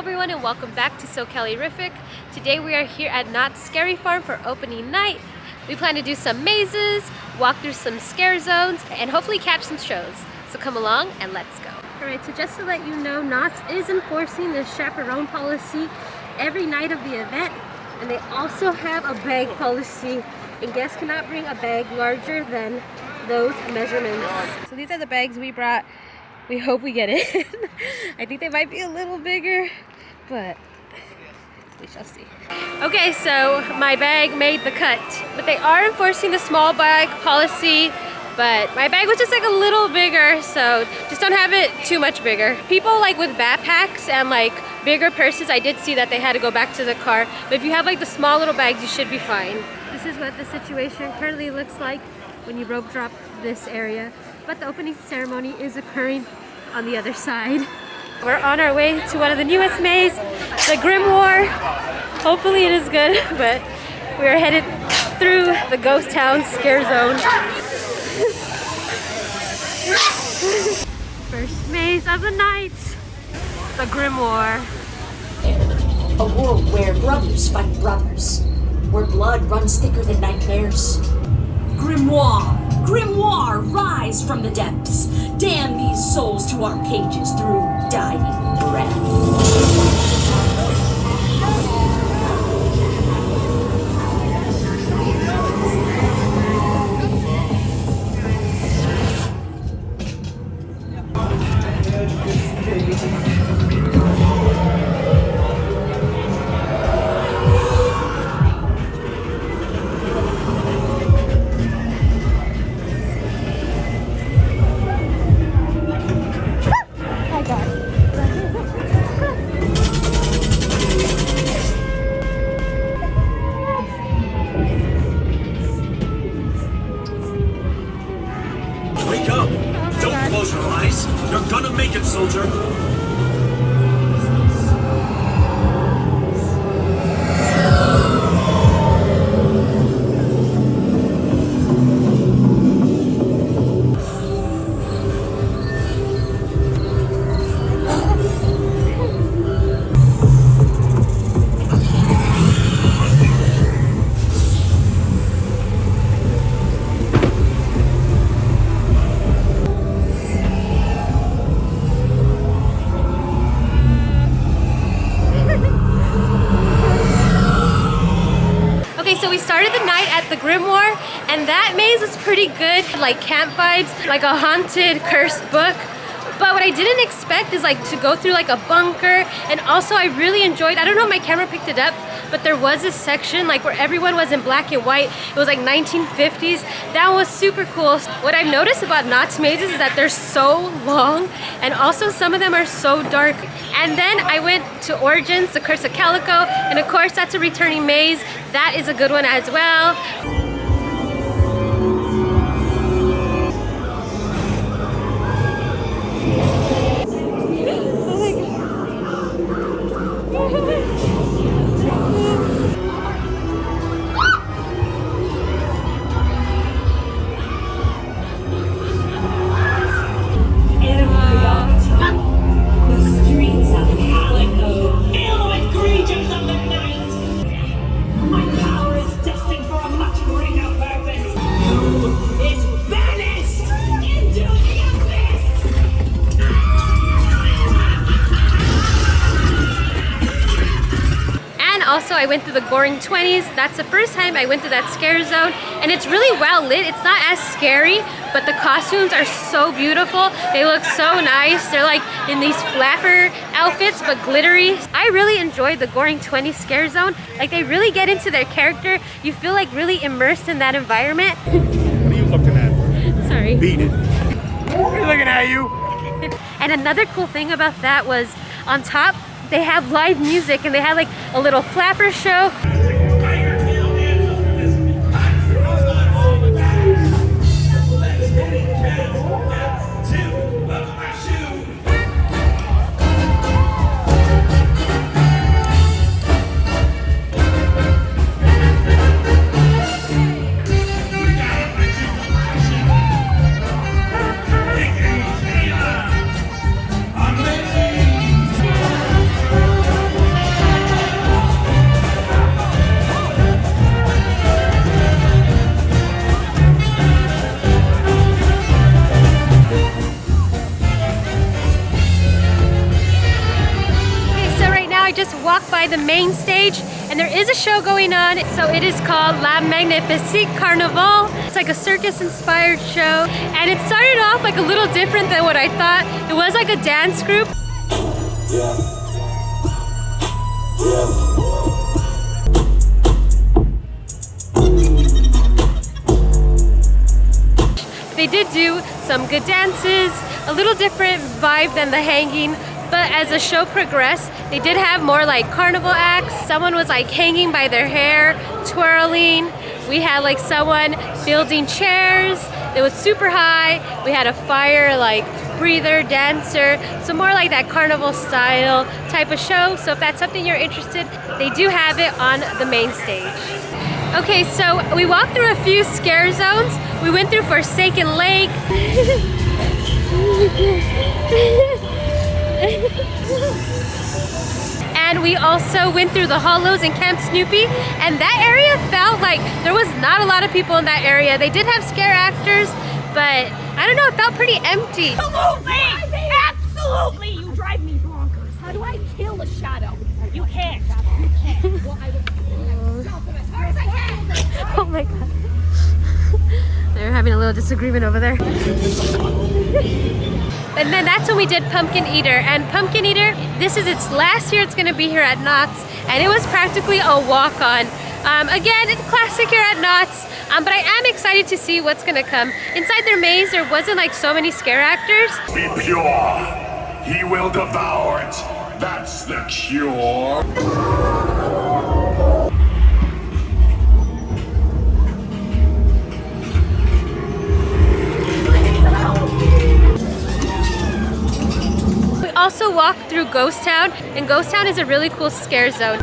everyone and welcome back to SoCalerific. Today we are here at Knott's Scary Farm for opening night. We plan to do some mazes, walk through some scare zones, and hopefully catch some shows. So come along and let's go. Alright, so just to let you know, Knott's is enforcing the Chaperone policy every night of the event, and they also have a bag policy, and guests cannot bring a bag larger than those measurements. So these are the bags we brought. We hope we get in. I think they might be a little bigger, but we shall see. Okay, so my bag made the cut, but they are enforcing the small bag policy, but my bag was just like a little bigger, so just don't have it too much bigger. People like with backpacks and like bigger purses, I did see that they had to go back to the car, but if you have like the small little bags, you should be fine. This is what the situation currently looks like when you rope drop this area, but the opening ceremony is occurring on the other side. We're on our way to one of the newest mazes, the Grimoire. Hopefully it is good, but we are headed through the ghost town scare zone. First maze of the night, the Grimoire. A world where brothers fight brothers, where blood runs thicker than nightmares. Grimoire! Grimoire, rise from the depths! Damn these souls to our pages through dying breath. You're gonna make it, soldier! So we started the night at the Grimoire, and that maze was pretty good, like camp vibes, like a haunted, cursed book. But what I didn't expect is like to go through like a bunker, and also I really enjoyed, I don't know if my camera picked it up, but there was this section like where everyone was in black and white. It was like 1950s. That was super cool. What I've noticed about Knott's mazes is that they're so long, and also some of them are so dark. And then I went to Origins, the Curse of Calico, and of course that's a returning maze. That is a good one as well. Also, I went through the Goring 20s. That's the first time I went to that scare zone, and it's really well lit. It's not as scary, but the costumes are so beautiful. They look so nice. They're like in these flapper outfits, but glittery. I really enjoyed the Goring 20 scare zone. Like, they really get into their character. You feel like really immersed in that environment. What are you looking at? Sorry. Beat it. We're looking at you. And another cool thing about that was on top, they have live music, and they had like a little flapper show. I just walked by the main stage and there is a show going on. So it is called La Magnifique Carnival. It's like a circus inspired show. And it started off like a little different than what I thought. It was like a dance group. They did do some good dances, a little different vibe than the hanging, but as the show progressed, they did have more like carnival acts. Someone was like hanging by their hair, twirling. We had like someone building chairs. It was super high. We had a fire like breather dancer, so more like that carnival style type of show. So if that's something you're interested, they do have it on the main stage. Okay, so we walked through a few scare zones. We went through Forsaken Lake. And we also went through the Hollows and Camp Snoopy. And that area felt like there was not a lot of people in that area. They did have scare actors, but I don't know, it felt pretty empty. Absolutely! Absolutely! You drive me bonkers. How do I kill a shadow? You can't. You can't. Well, I will as hard as I can. Oh my god. They're having a little disagreement over there. And then that's when we did Pumpkin Eater. And Pumpkin Eater, this is its last year it's gonna be here at Knott's. And it was practically a walk-on. Again, it's classic here at Knott's. But I am excited to see what's gonna come. Inside their maze, there wasn't like so many scare actors. Be pure. He will devour it. That's the cure. We also walked through Ghost Town, and Ghost Town is a really cool scare zone.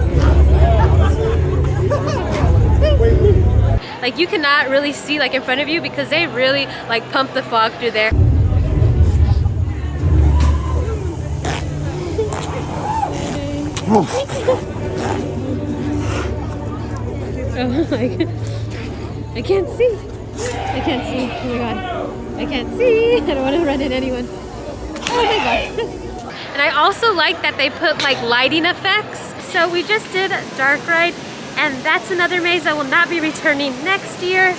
Like you cannot really see like in front of you because they really like pump the fog through there. Oh my god. I can't see. I can't see. Oh my god. I can't see. I don't want to run into anyone. Oh my god. And I also like that they put like lighting effects. So we just did Dark Ride, and that's another maze that will not be returning next year.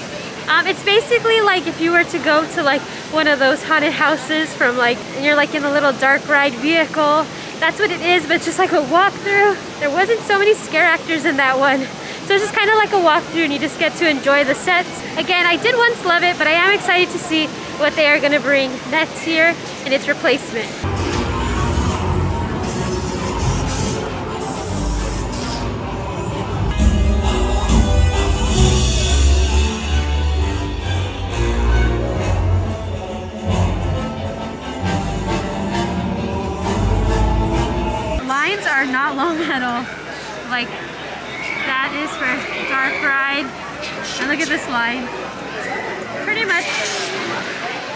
It's basically like if you were to go to like one of those haunted houses from like, and you're like in a little Dark Ride vehicle. That's what it is, but it's just like a walkthrough. There wasn't so many scare actors in that one. So it's just kind of like a walkthrough and you just get to enjoy the sets. Again, I did once love it, but I am excited to see what they are gonna bring next year in its replacement. Lines are not long at all. Like, that is for Dark Ride. And look at this line. Pretty much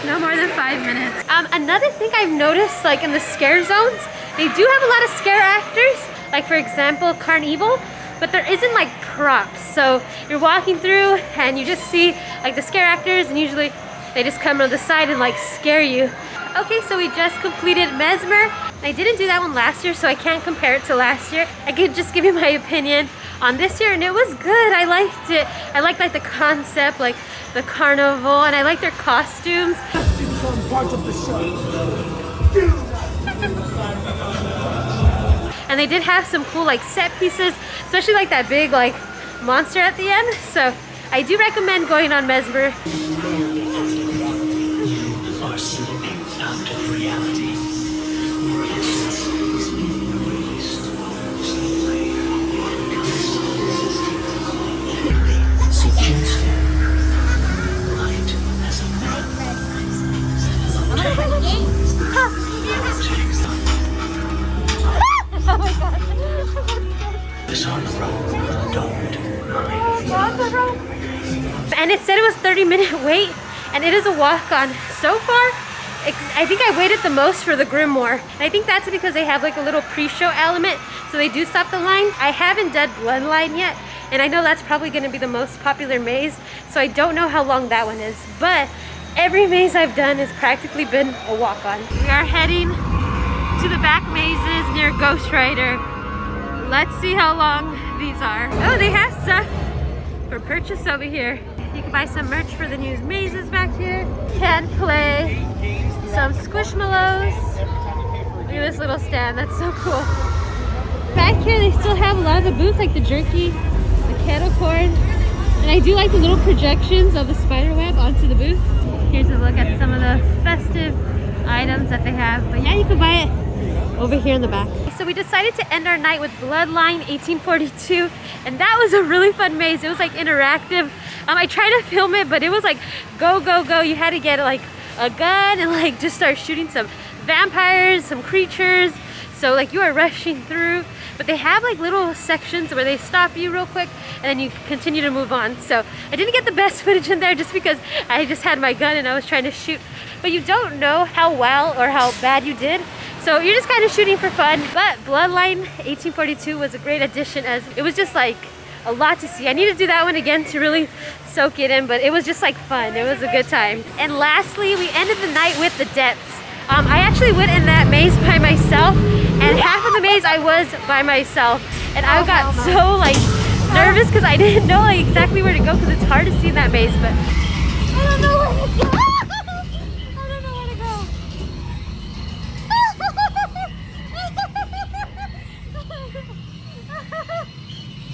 no more than 5 minutes. Another thing I've noticed, like in the scare zones, they do have a lot of scare actors. Like for example, Carnival, but there isn't like props. So you're walking through and you just see like the scare actors, and usually they just come on the side and like scare you. Okay, so we just completed Mesmer. I didn't do that one last year, so I can't compare it to last year. I could just give you my opinion on this year, and it was good. I liked it. I liked like the concept, like the carnival, and I like their costumes. And they did have some cool like set pieces, especially like that big like monster at the end. So I do recommend going on Mesmer. Our sleeping out of reality. Oh my god. It's on the road. Don't And it said it was 30-minute wait, and it is a walk-on. So far, I think I waited the most for the Grimoire. I think that's because they have like a little pre-show element, so they do stop the line. I haven't done Bloodline yet, and I know that's probably going to be the most popular maze, so I don't know how long that one is. But every maze I've done has practically been a walk-on. We are heading to the back mazes near Ghost Rider. Let's see how long these are. Oh, they have stuff for purchase over here. You can buy some merch for the new mazes back here. Can play some Squishmallows. Look at this little stand, that's so cool. Back here they still have a lot of the booths, like the jerky, the kettle corn. And I do like the little projections of the spider web onto the booth. Here's a look at some of the festive items that they have. But yeah, you can buy it over here in the back. So we decided to end our night with Bloodline 1842, and that was a really fun maze. It was like interactive. I tried to film it, but it was like go, go, go. You had to get like a gun and like just start shooting some vampires, some creatures. So like you are rushing through, but they have like little sections where they stop you real quick and then you continue to move on. So I didn't get the best footage in there just because I just had my gun and I was trying to shoot, but you don't know how well or how bad you did. So you're just kind of shooting for fun. But Bloodline 1842 was a great addition, as it was just like a lot to see. I need to do that one again to really soak it in, but it was just like fun. It was a good time. And lastly, we ended the night with the depths. I actually went in that maze by myself, and half of the maze I was by myself, and I got so like nervous because I didn't know like exactly where to go, because it's hard to see in that maze. But I don't know where to go. I don't know where to go.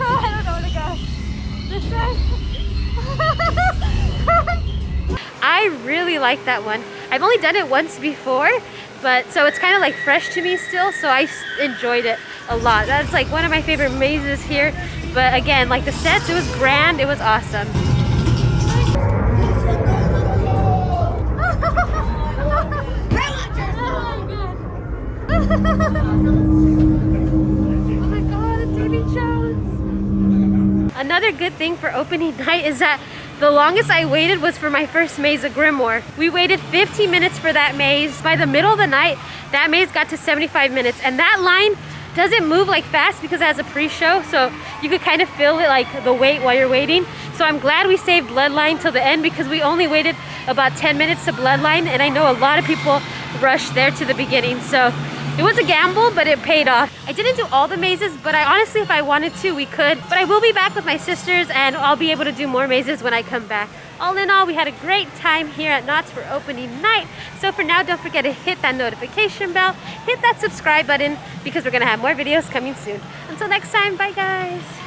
I don't know where to go. This way. I really like that one. I've only done it once before, but so it's kind of like fresh to me still, so I enjoyed it a lot. That's like one of my favorite mazes here. But again, like the sets, it was grand, it was awesome. Oh my god, it's Davy Jones. Another good thing for opening night is that the longest I waited was for my first maze of Grimoire. We waited 15 minutes for that maze. By the middle of the night, that maze got to 75 minutes. And that line doesn't move like fast because it has a pre-show, so you could kind of feel it, like the wait while you're waiting. So I'm glad we saved Bloodline till the end, because we only waited about 10 minutes to Bloodline, and I know a lot of people rushed there to the beginning. So it was a gamble, but it paid off. I didn't do all the mazes, but I honestly, if I wanted to, we could. But I will be back with my sisters, and I'll be able to do more mazes when I come back. All in all, we had a great time here at Knott's for opening night. So for now, don't forget to hit that notification bell, hit that subscribe button, because we're gonna have more videos coming soon. Until next time, bye guys.